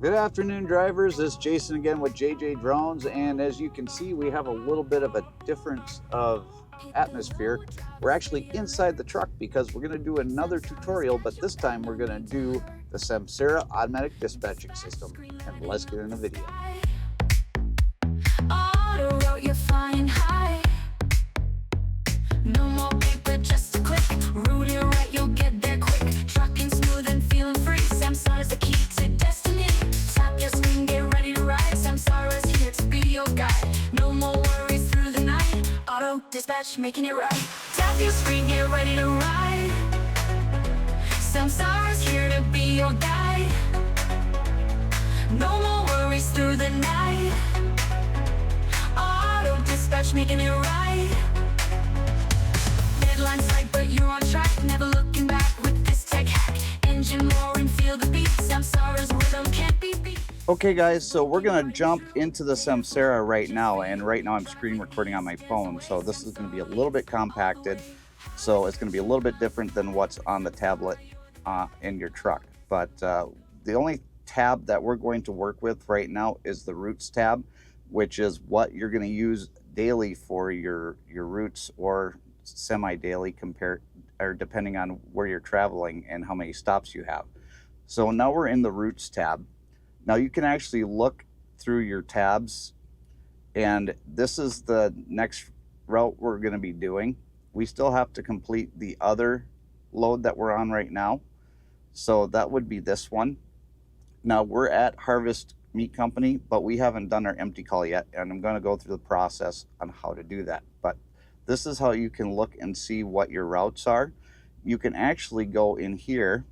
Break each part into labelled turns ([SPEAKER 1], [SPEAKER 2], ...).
[SPEAKER 1] Good afternoon, drivers. This is Jason again with JJ Drones, and as you can see, we have a little bit of a difference of atmosphere. We're actually inside the truck because we're going to do another tutorial, but this time we're going to do the Samsara automatic dispatching system. And let's get in the video.
[SPEAKER 2] Auto route, you're flying high. No more paper, just a click. Route it right, you'll get there quick. Trucking smooth and feeling free. Samsara's the key to destiny. Tap your screen, get ready to ride. Samsara's here to be your guide. No more worries through the night. Auto dispatch, making it right. Tap your screen, get ready to ride. Samsara's here to be your guide. No more worries through the night. Auto dispatch, making it right. Deadline's right, but you're on track. Never looking back with this tech hack. Engine roaring, feel the beat. Samsara's rhythm can't be beat.
[SPEAKER 1] Okay guys, so we're going to jump into the Samsara right now, and right now I'm screen recording on my phone, so this is going to be a little bit compacted, so it's going to be a little bit different than what's on the tablet in your truck. But the only tab that we're going to work with right now is the routes tab, which is what you're going to use daily for your routes, or semi-daily, compared or depending on where you're traveling and how many stops you have. So now we're in the routes tab. Now you can actually look through your tabs, and this is the next route we're going to be doing. We still have to complete the other load that we're on right now, so that would be this one. Now we're at Harvest Meat Company, but we haven't done our empty call yet, and I'm going to go through the process on how to do that. But this is how you can look and see what your routes are. You can actually go in here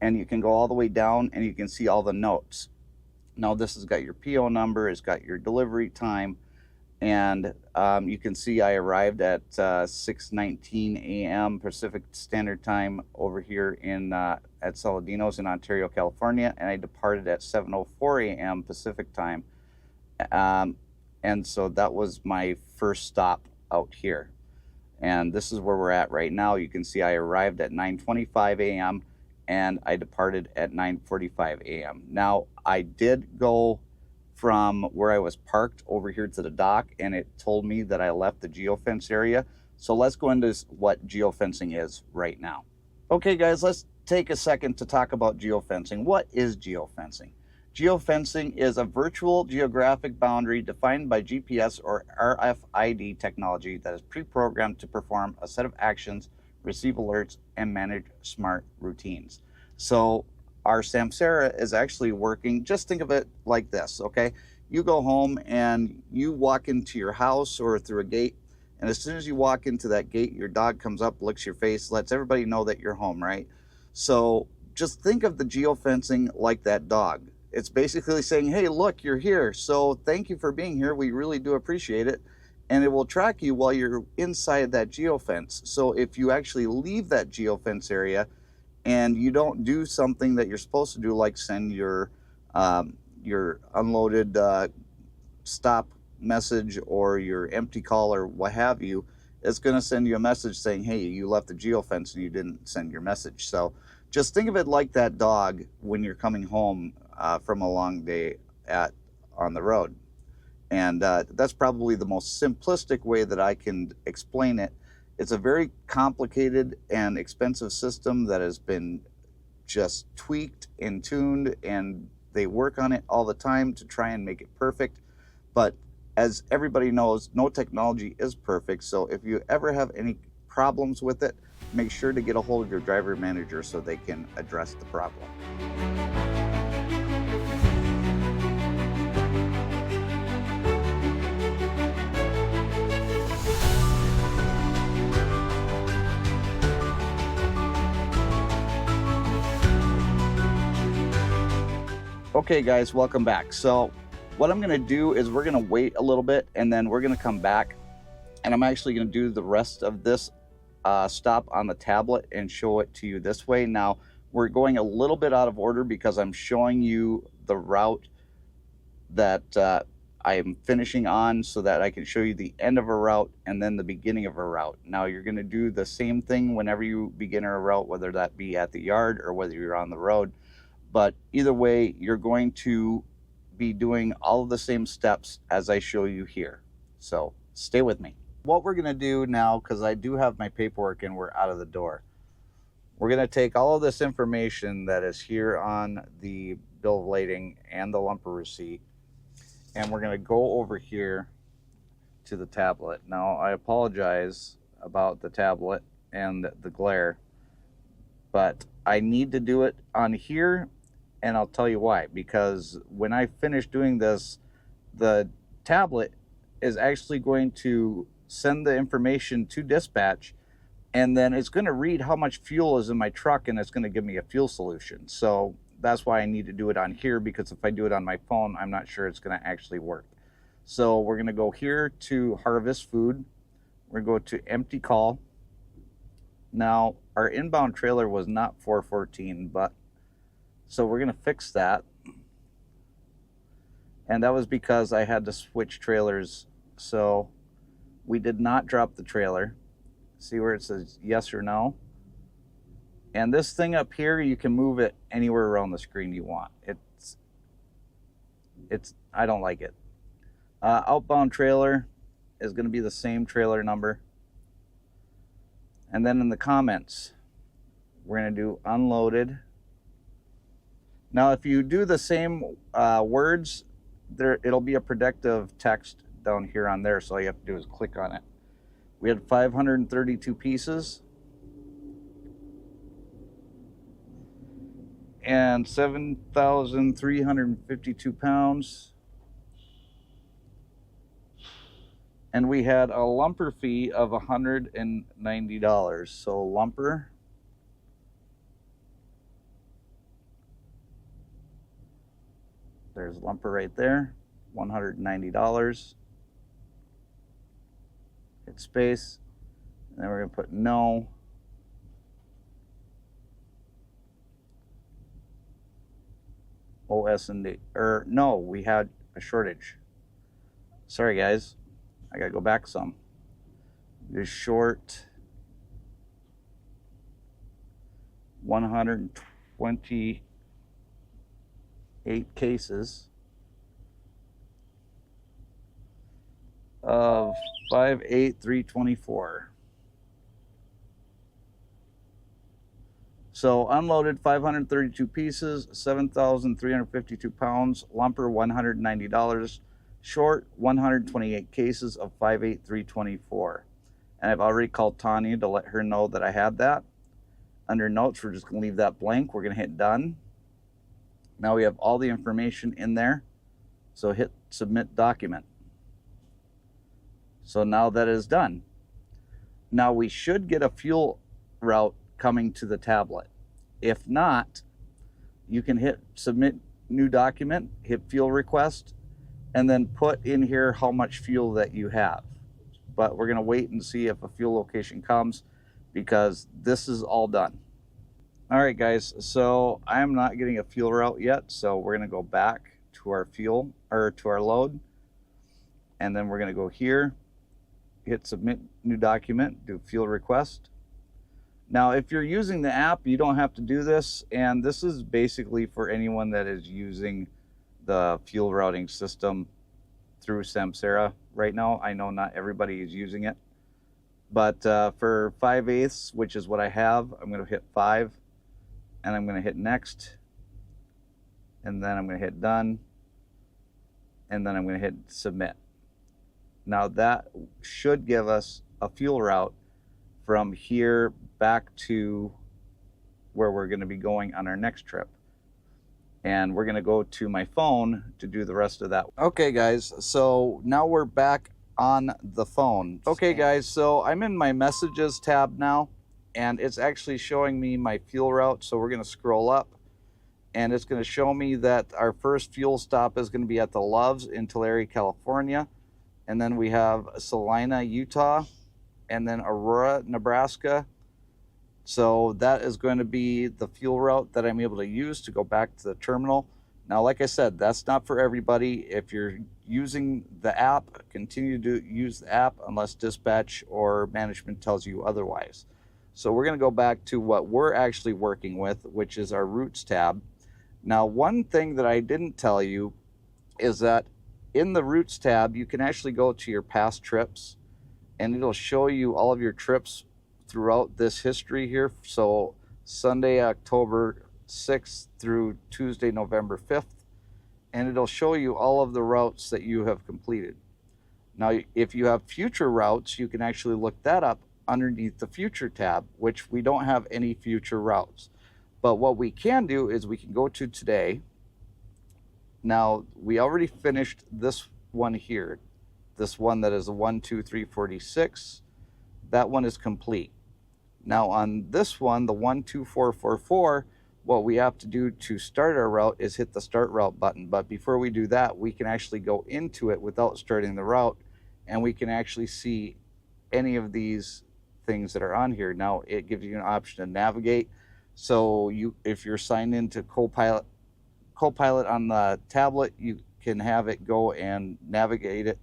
[SPEAKER 1] and you can go all the way down and you can see all the notes. Now this has got your PO number, it's got your delivery time, and you can see I arrived at 6:19 a.m. Pacific Standard Time over here in at Saladino's in Ontario, California, and I departed at 7:04 a.m. Pacific Time, and so that was my first stop out here, and this is where we're at right now. You can see I arrived at 9:25 a.m. and I departed at 9:45 a.m. Now I did go from where I was parked over here to the dock, and it told me that I left the geofence area. So let's go into what geofencing is right now. Okay guys, let's take a second to talk about geofencing. What is geofencing? Geofencing is a virtual geographic boundary defined by GPS or RFID technology that is pre-programmed to perform a set of actions, receive alerts, and manage smart routines. So our Samsara is actually working. Just think of it like this, okay? You go home and you walk into your house or through a gate, and as soon as you walk into that gate, your dog comes up, licks your face, lets everybody know that you're home, right? So just think of the geofencing like that dog. It's basically saying, hey, look, you're here, so thank you for being here. We really do appreciate it. And it will track you while you're inside that geofence. So if you actually leave that geofence area and you don't do something that you're supposed to do, like send your unloaded stop message or your empty call or what have you, it's going to send you a message saying, hey, you left the geofence and you didn't send your message. So just think of it like that dog when you're coming home from a long day on the road. And that's probably the most simplistic way that I can explain it. It's a very complicated and expensive system that has been just tweaked and tuned, and they work on it all the time to try and make it perfect. But as everybody knows, no technology is perfect. So if you ever have any problems with it, make sure to get a hold of your driver manager so they can address the problem. Okay guys, welcome back. So what I'm going to do is we're going to wait a little bit, and then we're going to come back, and I'm actually going to do the rest of this stop on the tablet and show it to you this way. Now we're going a little bit out of order because I'm showing you the route that I'm finishing on so that I can show you the end of a route and then the beginning of a route. Now you're going to do the same thing whenever you begin a route, whether that be at the yard or whether you're on the road. But either way, you're going to be doing all of the same steps as I show you here. So stay with me. What we're going to do now, because I do have my paperwork and we're out of the door, we're going to take all of this information that is here on the bill of lading and the lumper receipt, and we're going to go over here to the tablet. Now, I apologize about the tablet and the glare, but I need to do it on here, and I'll tell you why. Because when I finish doing this, the tablet is actually going to send the information to dispatch, and then it's going to read how much fuel is in my truck, and it's going to give me a fuel solution. So that's why I need to do it on here, because if I do it on my phone, I'm not sure it's going to actually work. So we're going to go here to harvest food. We're going to go to empty call. Now, our inbound trailer was not 414, but so we're going to fix that. And that was because I had to switch trailers. So we did not drop the trailer. See where it says yes or no? And this thing up here, you can move it anywhere around the screen you want. I don't like it. Outbound trailer is going to be the same trailer number. And then in the comments, we're going to do unloaded. Now, if you do the same words, it'll be a predictive text down here on there. So all you have to do is click on it. We had 532 pieces. And 7,352 pounds. And we had a lumper fee of $190. So lumper, there's lumper right there, $190. Hit space, and then we're going to put no. OS&D, or no, we had a shortage. Sorry guys, I gotta go back some. This short 128 cases of 58324. So unloaded 532 pieces, 7,352 pounds, lumper $190, short 128 cases of 58324. And I've already called Tanya to let her know that I had that. Under notes, we're just going to leave that blank. We're going to hit done. Now we have all the information in there. So hit submit document. So now that is done. Now we should get a fuel route coming to the tablet. If not, you can hit submit new document, hit fuel request, and then put in here how much fuel that you have. But we're going to wait and see if a fuel location comes, because this is all done. All right guys, so I'm not getting a fuel route yet, so we're going to go back to our fuel, or to our load, and then we're going to go here, hit submit new document, do fuel request. Now, if you're using the app, you don't have to do this, and this is basically for anyone that is using the fuel routing system through Samsara right now. I know not everybody is using it, but for 5/8, which is what I have, I'm going to hit 5, and I'm going to hit next, and then I'm going to hit done, and then I'm going to hit submit. Now that should give us a fuel route from here back to where we're going to be going on our next trip. And we're going to go to my phone to do the rest of that. Okay guys, so now we're back on the phone. Okay guys, so I'm in my messages tab now, and it's actually showing me my fuel route. So we're going to scroll up, and it's going to show me that our first fuel stop is going to be at the Loves in Tulare, California. And then we have Salina, Utah, and then Aurora, Nebraska. So that is going to be the fuel route that I'm able to use to go back to the terminal. Now, like I said, that's not for everybody. If you're using the app, continue to use the app unless dispatch or management tells you otherwise. So we're going to go back to what we're actually working with, which is our routes tab. Now, one thing that I didn't tell you is that in the routes tab, you can actually go to your past trips and it'll show you all of your trips throughout this history here. So Sunday, October 6th through Tuesday, November 5th, and it'll show you all of the routes that you have completed. Now, if you have future routes, you can actually look that up underneath the future tab, which we don't have any future routes. But what we can do is we can go to today. Now, we already finished this one here. This one that is a 1, 2, 3, 46. That one is complete. Now on this one, the 1, 2, 4, 4, 4, what we have to do to start our route is hit the start route button. But before we do that, we can actually go into it without starting the route, and we can actually see any of these things that are on here. Now it gives you an option to navigate. So if you're signed into Copilot on the tablet, you can have it go and navigate it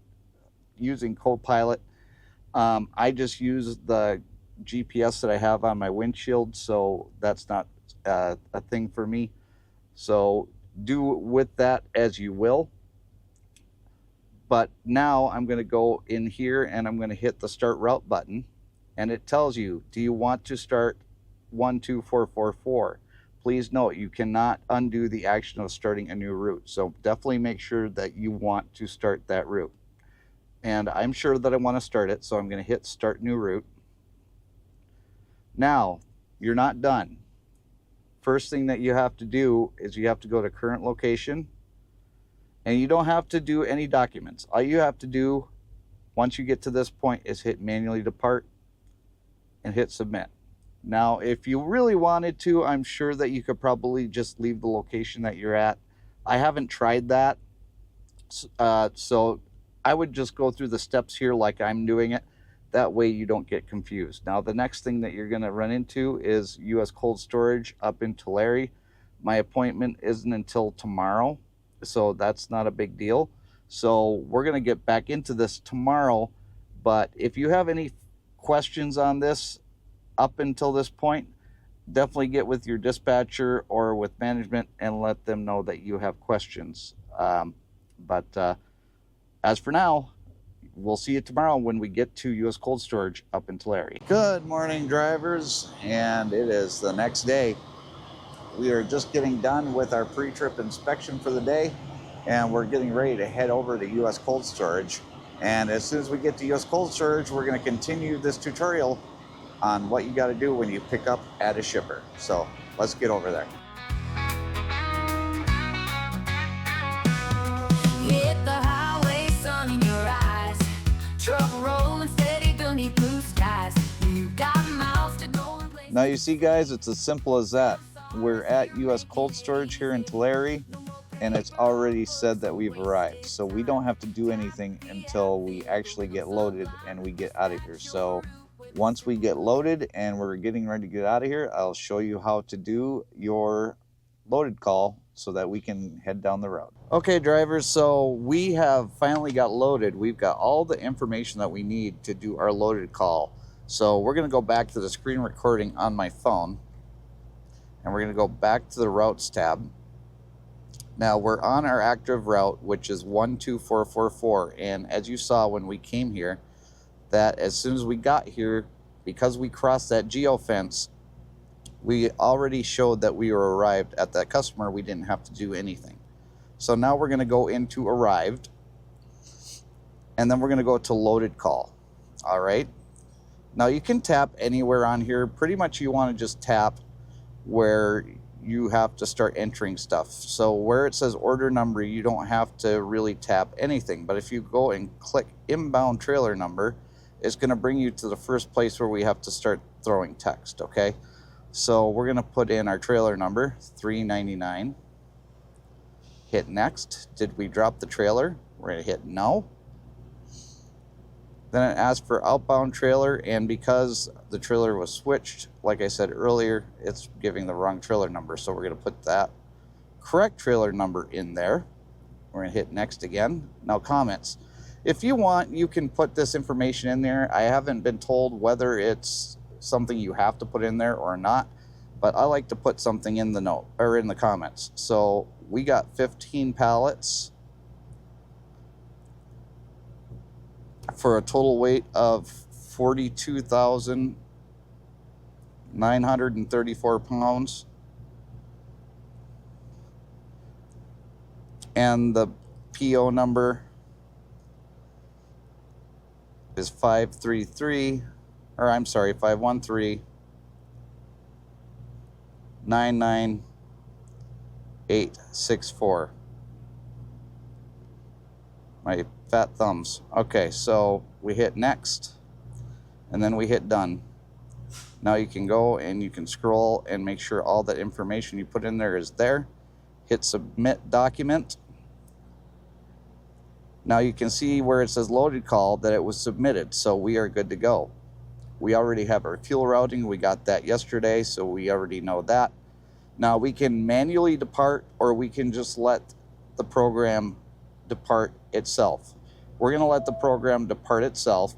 [SPEAKER 1] using Copilot. I just use the GPS that I have on my windshield, so that's not a thing for me. So do with that as you will. But now I'm going to go in here and I'm going to hit the start route button, and it tells you, do you want to start 1, 2, 4, 4, 4? Please note, you cannot undo the action of starting a new route. So definitely make sure that you want to start that route. And I'm sure that I want to start it, so I'm going to hit start new route. Now, you're not done. First thing that you have to do is you have to go to current location, and you don't have to do any documents. All you have to do once you get to this point is hit manually depart and hit submit. Now, if you really wanted to, I'm sure that you could probably just leave the location that you're at. I haven't tried that, so I would just go through the steps here like I'm doing it. That way you don't get confused. Now, the next thing that you're going to run into is U.S. Cold Storage up in Tulare. My appointment isn't until tomorrow, so that's not a big deal. So we're going to get back into this tomorrow. But if you have any questions on this up until this point, definitely get with your dispatcher or with management and let them know that you have questions. As for now, we'll see you tomorrow when we get to U.S. Cold Storage up in Tulare. Good morning, drivers, and it is the next day. We are just getting done with our pre-trip inspection for the day, and we're getting ready to head over to U.S. Cold Storage. And as soon as we get to U.S. Cold Storage, we're going to continue this tutorial on what you got to do when you pick up at a shipper. So let's get over there.
[SPEAKER 2] Hit the highway, sun in your eyes. Truck rolling steady beneath blue skies. You got miles to go and places.
[SPEAKER 1] Now you see, guys, it's as simple as that. We're at U.S. Cold Storage here in Tulare, and it's already said that we've arrived. So we don't have to do anything until we actually get loaded and we get out of here. So once we get loaded and we're getting ready to get out of here, I'll show you how to do your loaded call so that we can head down the road. Okay, drivers, so we have finally got loaded. We've got all the information that we need to do our loaded call. So we're going to go back to the screen recording on my phone, and we're going to go back to the routes tab. Now we're on our active route, which is 12444, and as you saw when we came here, that as soon as we got here, because we crossed that geofence, we already showed that we were arrived at that customer. We didn't have to do anything. So now we're going to go into arrived, and then we're going to go to loaded call. All right. Now you can tap anywhere on here. Pretty much you want to just tap where you have to start entering stuff. So where it says order number, you don't have to really tap anything. But if you go and click inbound trailer number, it's going to bring you to the first place where we have to start throwing text. Okay. So we're going to put in our trailer number, 399. Hit next. Did we drop the trailer? We're going to hit no. Then it asks for outbound trailer, and because the trailer was switched, like I said earlier, it's giving the wrong trailer number. So we're going to put that correct trailer number in there. We're going to hit next again. Now comments. If you want, you can put this information in there. I haven't been told whether it's something you have to put in there or not, but I like to put something in the note or in the comments. So we got 15 pallets for a total weight of 42,934 pounds. And the PO number is 533-99864. My fat thumbs. Okay, so we hit next and then we hit done. Now you can go and you can scroll and make sure all that information you put in there is there. Hit submit document. Now you can see where it says loaded call that it was submitted, so we are good to go. We already have our fuel routing. We got that yesterday, so we already know that. Now we can manually depart, or we can just let the program depart itself. We're going to let the program depart itself,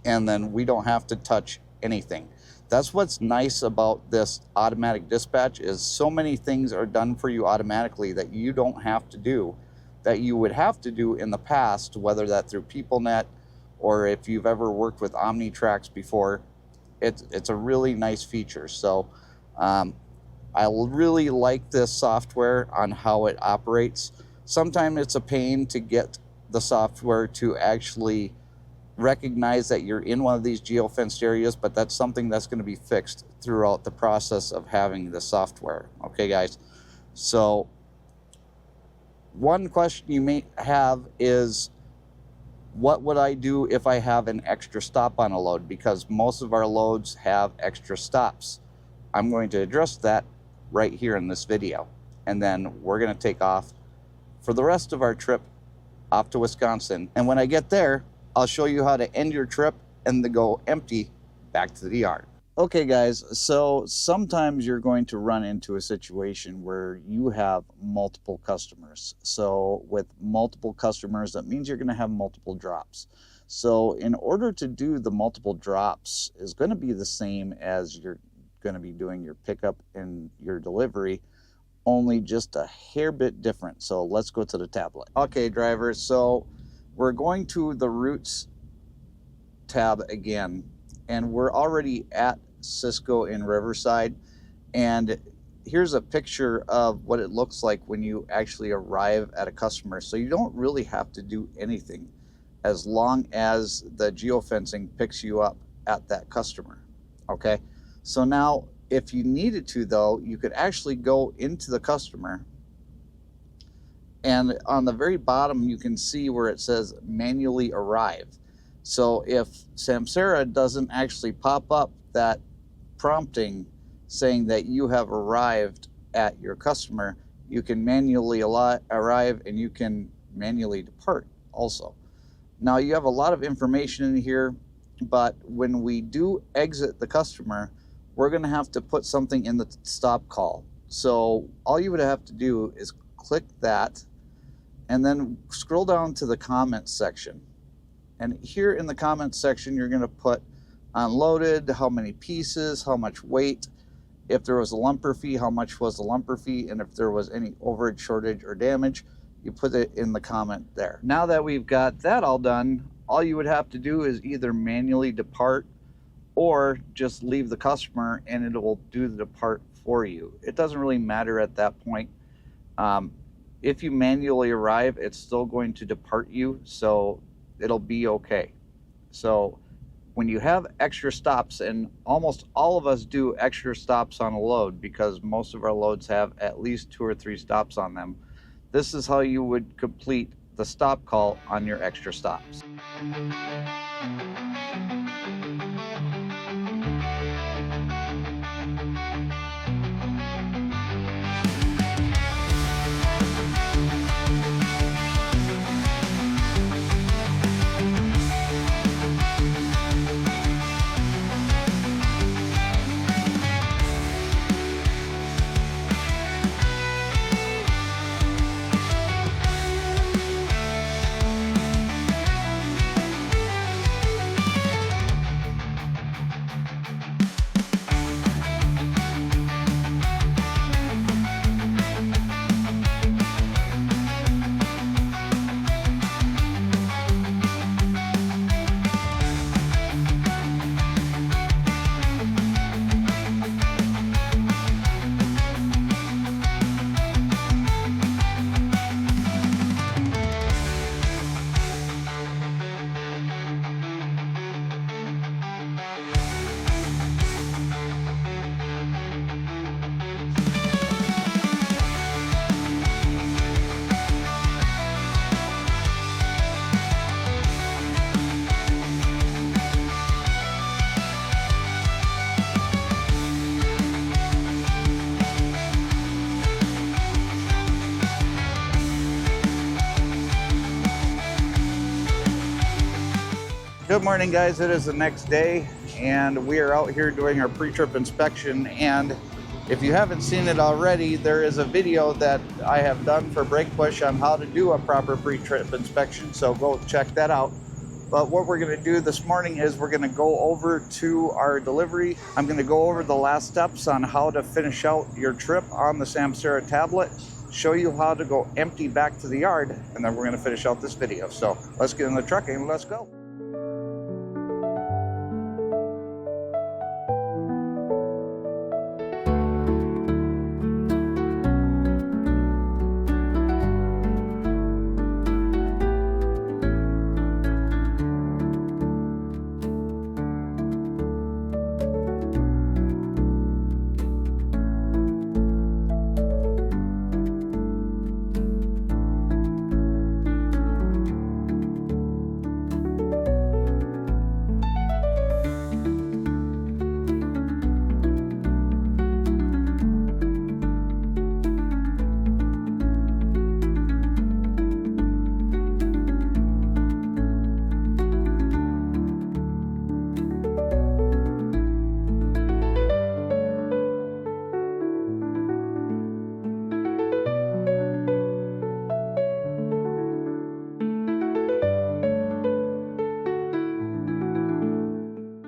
[SPEAKER 1] and then we don't have to touch anything. That's what's nice about this automatic dispatch, is so many things are done for you automatically that you don't have to do, that you would have to do in the past, whether that through PeopleNet or if you've ever worked with OmniTrax before. It's a really nice feature. So I really like this software on how it operates. Sometimes it's a pain to get the software to actually recognize that you're in one of these geofenced areas, but that's something that's going to be fixed throughout the process of having the software. Okay, guys? So one question you may have is, what would I do if I have an extra stop on a load? Because most of our loads have extra stops. I'm going to address that right here in this video. And then we're going to take off for the rest of our trip off to Wisconsin. And when I get there, I'll show you how to end your trip and then go empty back to the yard. Okay guys, so sometimes you're going to run into a situation where you have multiple customers. So with multiple customers, that means you're going to have multiple drops. So in order to do the multiple drops is going to be the same as you're going to be doing your pickup and your delivery, only just a hair bit different. So let's go to the tablet. Okay drivers, so we're going to the routes tab again, and we're already at Cisco in Riverside, and here's a picture of what it looks like when you actually arrive at a customer. So you don't really have to do anything as long as the geofencing picks you up at that customer. Okay, so now if you needed to though, you could actually go into the customer, and on the very bottom you can see where it says manually arrive. So if Samsara doesn't actually pop up that prompting saying that you have arrived at your customer, you can manually arrive and you can manually depart also. Now you have a lot of information in here, but when we do exit the customer, we're going to have to put something in the stop call. So all you would have to do is click that and then scroll down to the comments section. And here in the comments section, you're going to put unloaded, how many pieces, how much weight, if there was a lumper fee, how much was the lumper fee, and if there was any overage, shortage, or damage, you put it in the comment there. Now that we've got that all done, all you would have to do is either manually depart or just leave the customer and it will do the depart for you. It doesn't really matter at that point. If you manually arrive, it's still going to depart you, so it'll be okay. So when you have extra stops, and almost all of us do extra stops on a load because most of our loads have at least 2 or 3 stops on them, this is how you would complete the stop call on your extra stops. Good morning, guys. It is the next day, and we are out here doing our pre-trip inspection. And if you haven't seen it already, there is a video that I have done for Brakebush on how to do a proper pre-trip inspection, so go check that out. But what we're going to do this morning is we're going to go over to our delivery. I'm going to go over the last steps on how to finish out your trip on the Samsara tablet, show you how to go empty back to the yard, and then we're going to finish out this video. So let's get in the truck and let's go.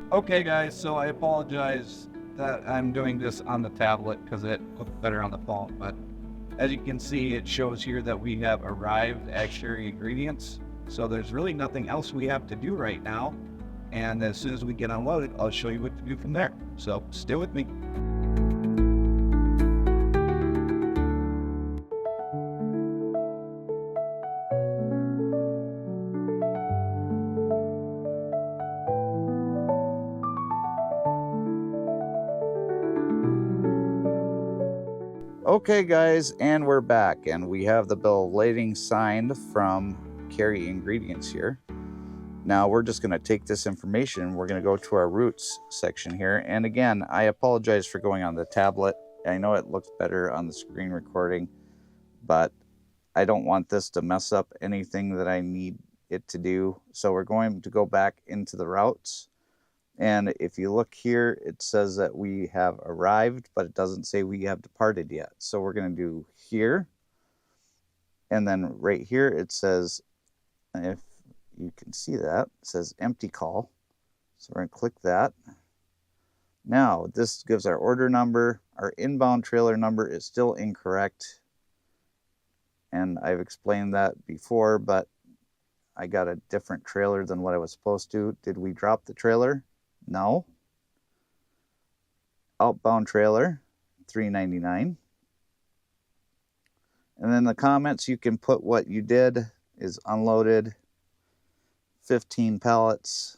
[SPEAKER 3] Okay guys, so I apologize that I'm doing this on the tablet because it looked better on the phone, but as you can see, it shows here that we have arrived at Sherry Ingredients. So there's really nothing else we have to do right now. And as soon as we get unloaded, I'll show you what to do from there. So stay with me.
[SPEAKER 1] Okay guys, and we're back, and we have the bill of lading signed from Carry Ingredients here. Now we're just going to take this information, we're going to go to our routes section here. And again, I apologize for going on the tablet. I know it looks better on the screen recording, but I don't want this to mess up anything that I need it to do. So we're going to go back into the routes. And if you look here, it says that we have arrived, but it doesn't say we have departed yet. So we're going to do here. And then right here, it says, if you can see that, it says empty call. So we're going to click that. Now, this gives our order number. Our inbound trailer number is still incorrect. And I've explained that before, but I got a different trailer than what I was supposed to. Did we drop the trailer? No. Outbound trailer, $3.99. And then the comments, you can put what you did is unloaded 15 pallets.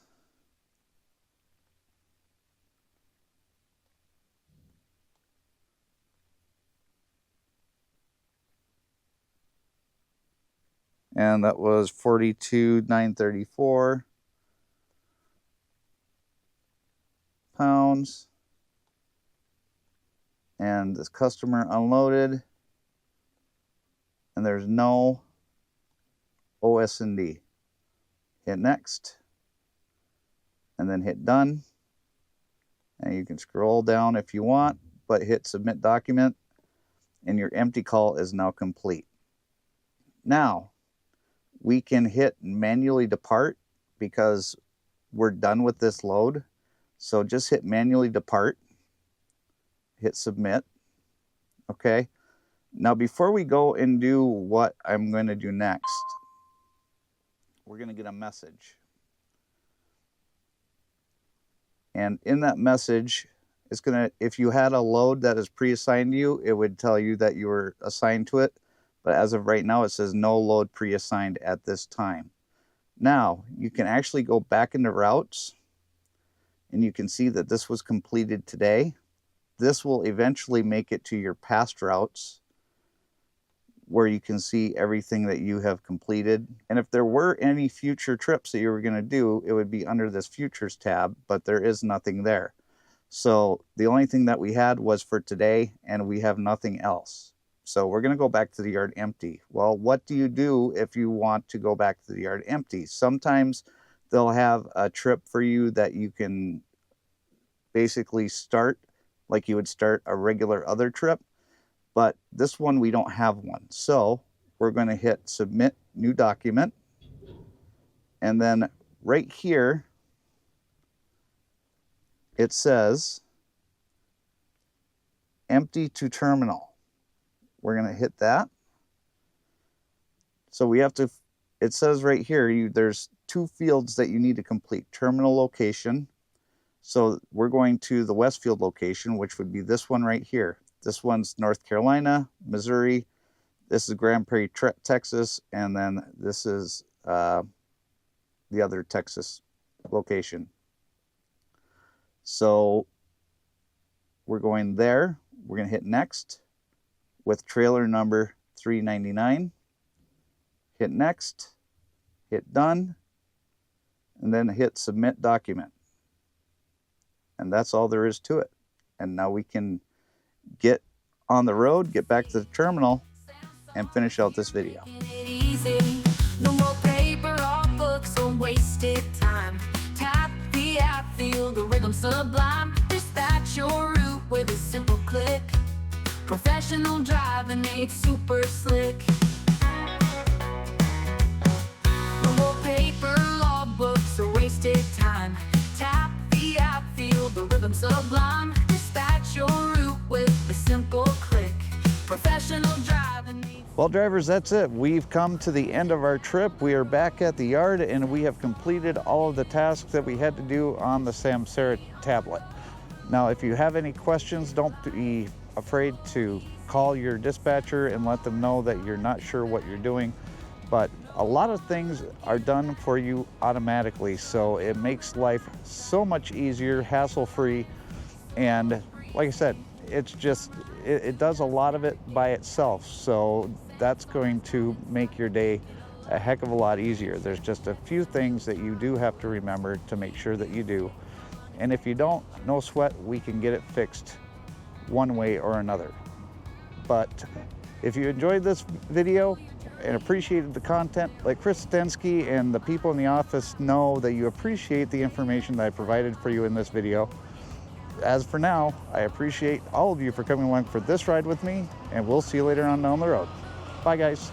[SPEAKER 1] And that was 42,934 pounds. And this customer unloaded, and there's no OS&D. Hit next, and then hit done. And you can scroll down if you want, but hit submit document, and your empty call is now complete. Now, we can hit manually depart because we're done with this load. So just hit manually depart, hit submit. Okay. Now, before we go and do what I'm going to do next, we're going to get a message. And in that message, it's going to, if you had a load that is pre-assigned to you, it would tell you that you were assigned to it. But as of right now, it says no load pre-assigned at this time. Now, you can actually go back into routes, and you can see that this was completed today. This will eventually make it to your past routes, where you can see everything that you have completed. And if there were any future trips that you were going to do, it would be under this Futures tab, but there is nothing there. So the only thing that we had was for today, and we have nothing else. So we're going to go back to the yard empty. Well, what do you do if you want to go back to the yard empty? Sometimes they'll have a trip for you that you can basically start like you would start a regular other trip. But this one, we don't have one. So we're going to hit submit new document. And then right here, it says empty to terminal. We're going to hit that. So we have to, it says right here, there's 2 fields that you need to complete. Terminal location. So we're going to the Westfield location, which would be this one right here. This one's North Carolina, Missouri. This is Grand Prairie, Texas. And then this is the other Texas location. So we're going there. We're going to hit next with trailer number 399. Hit next, hit done, and then hit submit document. And that's all there is to it. And now we can get on the road, get back to the terminal, and finish out this video.
[SPEAKER 2] No more paper or books or wasted time. Tap the app, feel the rhythm sublime. Dispatch your route with a simple click. Professional driving made super slick. No more paper or books or wasted time. Tap the app, feel the rhythm sublime. Dispatch your route with a simple click. Professional driving made.
[SPEAKER 1] Well, drivers, that's it. We've come to the end of our trip. We are back at the yard and we have completed all of the tasks that we had to do on the Samsara tablet. Now, if you have any questions, don't be afraid to call your dispatcher and let them know that you're not sure what you're doing. But a lot of things are done for you automatically, so it makes life so much easier, hassle-free, and like I said, it's just, it does a lot of it by itself, so that's going to make your day a heck of a lot easier. There's just a few things that you do have to remember to make sure that you do, and if you don't, no sweat, we can get it fixed one way or another. But if you enjoyed this video and appreciated the content, let Chris Stensky and the people in the office know that you appreciate the information that I provided for you in this video. As for now, I appreciate all of you for coming along for this ride with me, and we'll see you later on down the road. Bye, guys.